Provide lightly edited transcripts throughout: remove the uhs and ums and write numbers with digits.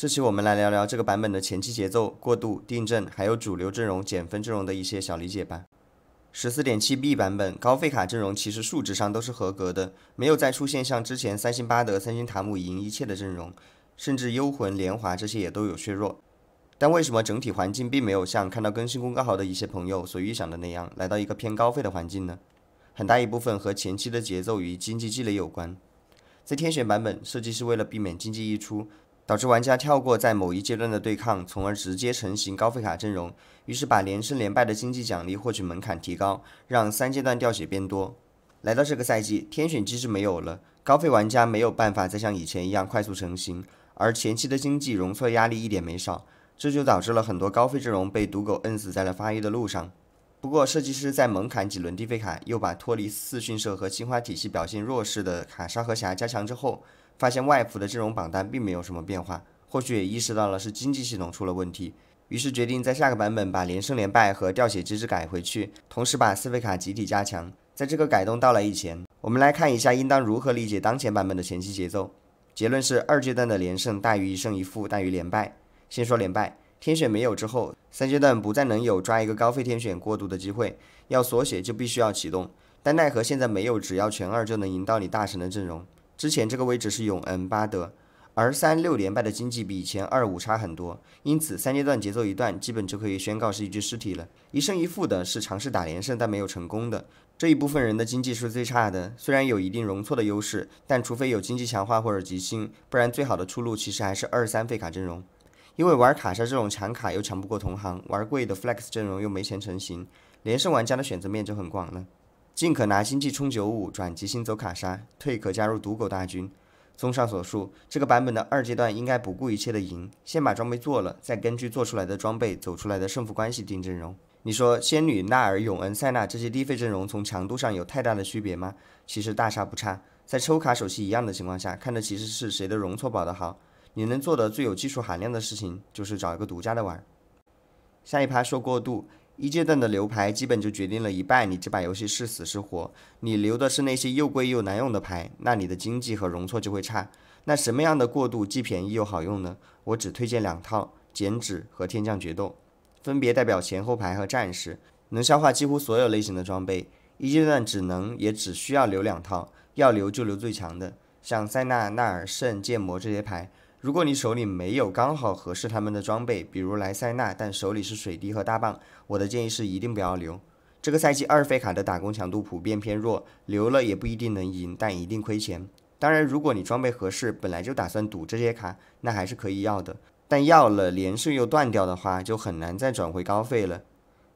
这期我们来聊聊这个版本的前期节奏、过渡、定阵，还有主流阵容、减分阵容的一些小理解吧。14.7B 版本高费卡阵容其实数值上都是合格的，没有再出现像之前三星巴德、三星塔姆赢一切的阵容，甚至幽魂、莲华这些也都有削弱。但为什么整体环境并没有像看到更新公告后的一些朋友所预想的那样，来到一个偏高费的环境呢？很大一部分和前期的节奏与经济积累有关。在天选版本，设计师为了避免经济溢出，导致玩家跳过在某一阶段的对抗，从而直接成型高费卡阵容，于是把连胜连败的经济奖励获取门槛提高，让3阶段掉血变多。来到这个赛季，天选机制没有了，高费玩家没有办法再像以前一样快速成型，而前期的经济容错压力一点没少，这就导致了很多高费阵容被赌狗摁死在了发育的路上。不过，设计师在猛砍几轮低费卡，又把脱离四训社和青花体系表现弱势的卡莎和霞加强之后，发现外服的阵容榜单并没有什么变化，或许也意识到了是经济系统出了问题，于是决定在下个版本把连胜连败和掉血机制改回去，同时把4费卡集体加强。在这个改动到来以前，我们来看一下应当如何理解当前版本的前期节奏。结论是2阶段的连胜大于1胜1负大于连败。先说连败，天选没有之后，3阶段不再能有抓一个高费天选过渡的机会，要缩血就必须要启动，但奈何现在没有只要全2就能赢到你大神的阵容。之前这个位置是永恩、巴德，而3、6连败的经济比以前2、5差很多，因此3阶段节奏一断，基本就可以宣告是一具尸体了。1胜1负的是尝试打连胜但没有成功的，这一部分人的经济是最差的，虽然有一定容错的优势，但除非有经济强化或者极星，不然最好的出路其实还是2、3费卡阵容。因为玩卡莎这种强卡又强不过同行，玩贵的 flex 阵容又没钱成型，连胜玩家的选择面就很广了。进可拿经济冲95，转极星走卡莎，退可加入赌狗大军。综上所述，这个版本的2阶段应该不顾一切的赢，先把装备做了，再根据做出来的装备走出来的胜负关系定阵容。你说仙女、纳尔、永恩、塞纳这些低费阵容从强度上有太大的区别吗？其实大差不差，在抽卡手气一样的情况下，看的其实是谁的容错保得好。你能做的最有技术含量的事情就是找一个独家的玩。下一趴说过渡，1阶段的留牌基本就决定了一半你这把游戏是死是活，你留的是那些又贵又难用的牌，那你的经济和容错就会差。那什么样的过渡既便宜又好用呢？我只推荐2套，剪纸和天降决斗，分别代表前后牌和战士，能消化几乎所有类型的装备。1阶段也只需要留2套，要留就留最强的，像塞纳、纳尔、圣、剑魔这些牌。如果你手里没有刚好合适他们的装备，比如莱塞纳，但手里是水滴和大棒，我的建议是一定不要留。这个赛季2费卡的打工强度普遍偏弱，留了也不一定能赢，但一定亏钱。当然，如果你装备合适，本来就打算赌这些卡，那还是可以要的。但要了连胜又断掉的话，就很难再转回高费了。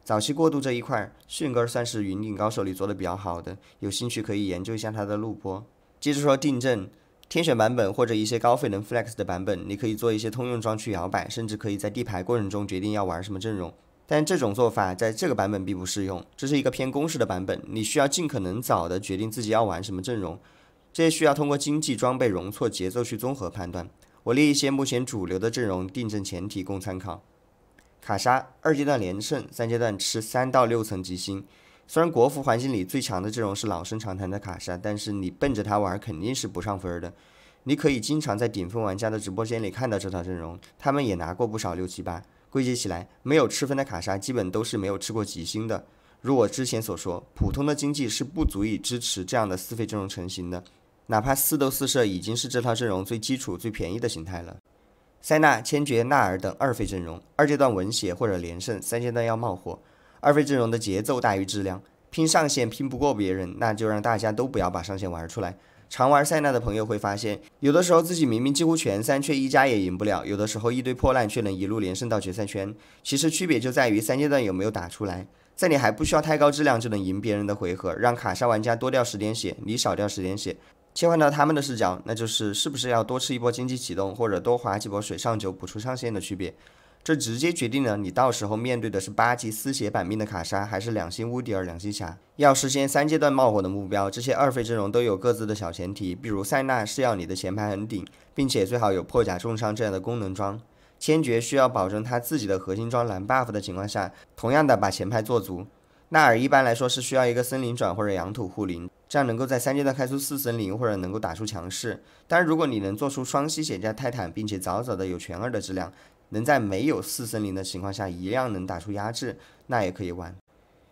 早期过渡这一块，迅哥算是云顶高手里做的比较好的，有兴趣可以研究一下他的录播。接着说定阵。天选版本或者一些高费能 flex 的版本，你可以做一些通用装去摇摆，甚至可以在地牌过程中决定要玩什么阵容。但这种做法在这个版本并不适用，这是一个偏公式的版本，你需要尽可能早的决定自己要玩什么阵容，这些需要通过经济、装备、容错、节奏去综合判断。我列一些目前主流的阵容定阵前提供参考。卡莎2阶段连胜，3阶段吃3到6层极星。虽然国服环境里最强的阵容是老生常谈的卡莎，但是你奔着它玩肯定是不上分的。你可以经常在顶峰玩家的直播间里看到这套阵容，他们也拿过不少6、7、8。归结起来，没有吃分的卡莎基本都是没有吃过极星的。如我之前所说，普通的经济是不足以支持这样的4费阵容成型的，哪怕4斗4射已经是这套阵容最基础、最便宜的形态了。塞纳、千珏、纳尔等2费阵容，2阶段稳血或者连胜，3阶段要冒火。2费阵容的节奏大于质量，拼上线拼不过别人，那就让大家都不要把上线玩出来。常玩塞纳的朋友会发现，有的时候自己明明几乎全3，却1加也赢不了；有的时候一堆破烂却能一路连胜到决赛圈。其实区别就在于3阶段有没有打出来，在你还不需要太高质量就能赢别人的回合，让卡莎玩家多掉10点血，你少掉10点血。切换到他们的视角，那就是是不是要多吃一波经济启动，或者多划几波水上酒补出上限的区别。这直接决定了你到时候面对的是8级丝血版命的卡莎，还是2星乌迪尔、2星侠。要实现3阶段冒火的目标，这些2费阵容都有各自的小前提，比如塞纳是要你的前排很顶，并且最好有破甲重伤这样的功能装。千珏需要保证他自己的核心装蓝 buff 的情况下，同样的把前排做足。纳尔一般来说是需要一个森林转或者阳土护林，这样能够在3阶段开出4森林，或者能够打出强势。当然，如果你能做出双吸血加泰坦，并且早早的有全2的质量，能在没有4森林的情况下一样能打出压制，那也可以玩。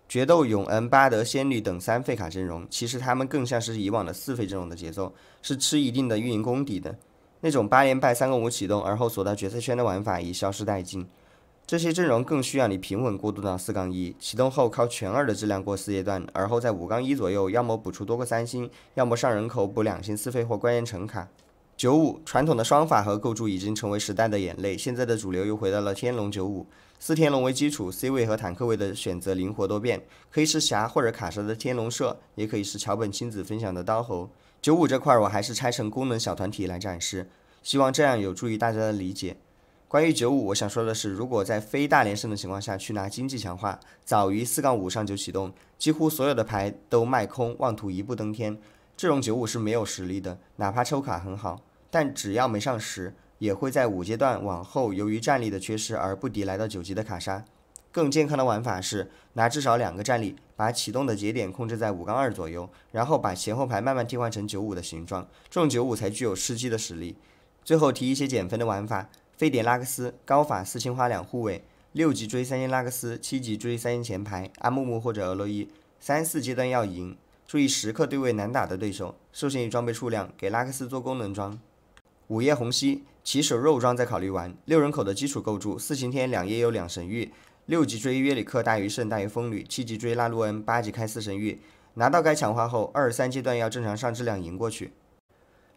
决斗、永恩、巴德、仙女等3费卡阵容，其实他们更像是以往的4费阵容的节奏，是吃一定的运营功底的。那种8连败3个5启动，而后锁到决赛圈的玩法已消失殆尽。这些阵容更需要你平稳过渡到4-1，启动后靠全2的质量过4阶段，而后在5-1左右，要么补出多个3星，要么上人口补2星4费或关键成卡。95传统的双法和构筑已经成为时代的眼泪，现在的主流又回到了天龙95，4天龙为基础 ，C 位和坦克位的选择灵活多变，可以是侠或者卡莎的天龙射，也可以是桥本亲子分享的刀猴。95这块我还是拆成功能小团体来展示，希望这样有助于大家的理解。关于95，我想说的是，如果在非大连胜的情况下去拿经济强化，早于4-5上就启动，几乎所有的牌都卖空，妄图一步登天，这种95是没有实力的，哪怕抽卡很好，但只要没上10，也会在5阶段往后由于战力的缺失而不敌来到9级的卡莎。更健康的玩法是拿至少2个战力，把启动的节点控制在5-2左右，然后把前后排慢慢替换成95的形状，这种95才具有吃鸡的实力。最后提一些减分的玩法。非典拉克斯高法4青花2护卫，6级追3星拉克斯，7级追3星前排阿木木或者俄洛伊，3、4阶段要赢，注意时刻对位难打的对手，受限于装备数量，给拉克斯做功能装。午夜红溪骑手肉装再考虑玩，6人口的基础构筑，4擎天2夜幽2神域，6级追约里克大于圣大于风吕，7级追拉路恩，8级开4神域，拿到该强化后2、3阶段要正常上质量赢过去。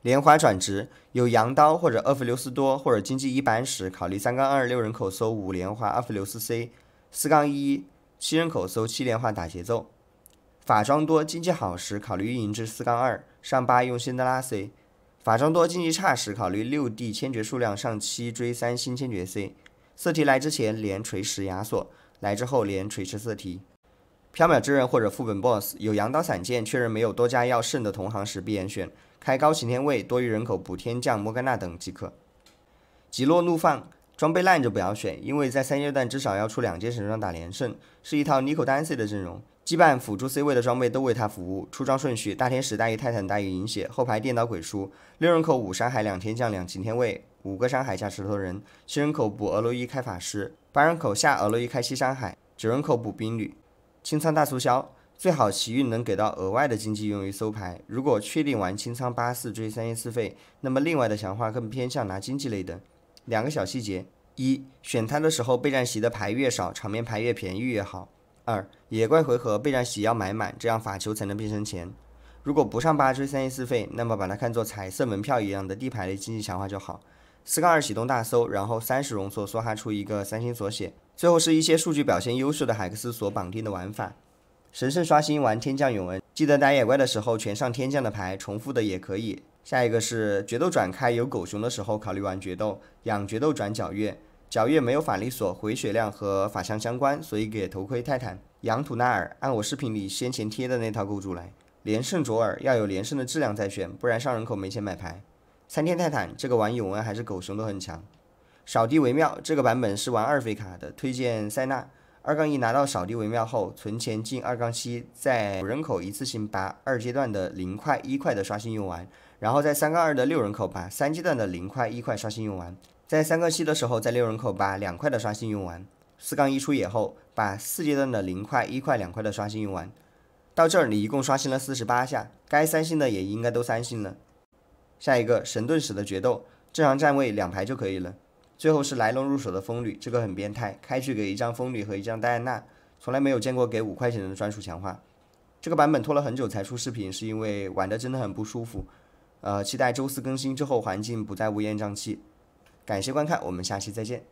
莲花转职有羊刀或者厄弗留斯多或者经济一般时，考虑3-2 6人口搜5莲花厄弗留斯 C，4-1 7人口搜7莲花打节奏。法装多经济好时考虑运营至4-2上8用辛德拉 C， 法装多经济差时考虑6D 千珏数量上7追3星千珏 C。 色题来之前连锤10亚索，来之后连锤10色题。缥缈之刃或者副本 BOSS 有羊刀散剑，确认没有多加要胜的同行时必然选，开高擎天位多余人口补天将莫甘娜等即可。极落怒放装备烂就不要选，因为在3阶段至少要出2件神装打连胜，是一套 Nico Dancy 的阵容，羁绊辅助 C 位的装备都为他服务。出装顺序：大天使大于泰坦大于银血，后排电刀鬼书，6人口5山海2天将2擎天位，5个山海加石头人，7人口补俄洛伊开法师，8人口下俄洛伊开7山海，9人口补兵旅。清仓大促销，最好奇运能给到额外的经济用于搜牌。如果确定玩清仓84追3星4费，那么另外的强化更偏向拿经济类的。2个小细节：一、选它的时候备战席的牌越少，场面牌越便宜越好。2、野怪回合备战席要买满，这样法球才能变成钱。如果不上8追3星4费，那么把它看作彩色门票一样的地牌类经济强化就好。4-2启动大搜，然后30容错梭哈出一个3星锁血。最后是一些数据表现优秀的海克斯所绑定的玩法。神圣刷新玩天降永恩，记得打野怪的时候全上天降的牌，重复的也可以。下一个是决斗转开有狗熊的时候考虑玩决斗，养决斗转皎月。皎月没有法力锁，回血量和法相相关，所以给头盔泰坦。养土纳尔按我视频里先前贴的那套构筑来。连胜卓尔要有连胜的质量再选，不然上人口没钱买牌。3天泰坦这个玩永恩还是狗熊都很强。扫地为妙这个版本是玩2费卡的，推荐塞纳。2-1拿到扫地为妙后，存钱进2-7，在5人口一次性把2阶段的0块1块的刷新用完，然后在3-2的6人口把3阶段的0块1块刷新用完，在3-7的时候在6人口把2块的刷新用完，4-1出野后把4阶段的0块1块2块的刷新用完。到这儿你一共刷新了48下，该3星的也应该都3星了。下一个神盾使的决斗，正常站位2排就可以了。最后是来龙入手的风吕，这个很变态，开局给一张风吕和一张戴安娜，从来没有见过给5块钱的专属强化。这个版本拖了很久才出视频，是因为玩的真的很不舒服。期待周4更新之后环境不再乌烟瘴气。感谢观看，我们下期再见。